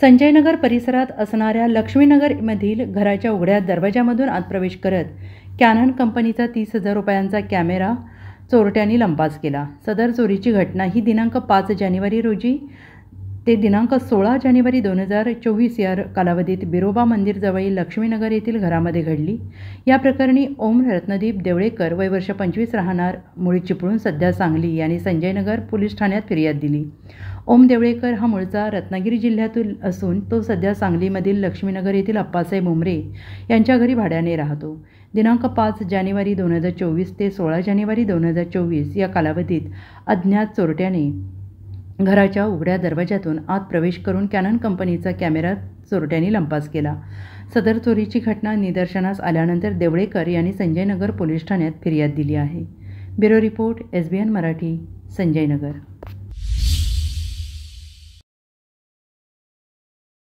संजयनगर परिसरात असणाऱ्या लक्ष्मीनगरमधील घराच्या उघड्या दरवाजामधून आत प्रवेश करत कॅनन कंपनीचा 30,000 रुपयांचा कॅमेरा चोरट्यांनी लंपास केला। सदर चोरीची घटना ही दिनांक 5 जानेवारी रोजी ते दिनांक 16 जानेवारी 2024 या कालावधीत बिरोबा मंदिरजवळील लक्ष्मीनगर येथील घरामध्ये घडली। या प्रकरणी ओम रत्नदीप देवळेकर वय वर्ष 25 राहणार मूळ चिपळूण सध्या सांगली यांनी संजयनगर पोलीस ठाण्यात फिर्याद दिली। ओम देवळेकर हा मूळचा रत्नागिरी जिल्ह्यातील असून तो सध्या सांगलीमधील लक्ष्मीनगर येथील अप्पासाहेब उमरे यांच्या घरी भाड्याने राहतो। दिनांक 5 जानेवारी 2024 ते 16 जानेवारी 2024 या कालावधीत अज्ञात चोरट्याने घराच्या उघड्या दरवाजातून आत प्रवेश करून कॅनन कंपनीचा कॅमेरा चोरट्यांनी लंपास केला। सदर चोरीची घटना निदर्शनास आल्यानंतर देवळेकर यांनी संजयनगर पोलीस ठाण्यात फिर्याद दिली आहे। Bureau report SBN Marathi, Sanjaynagar.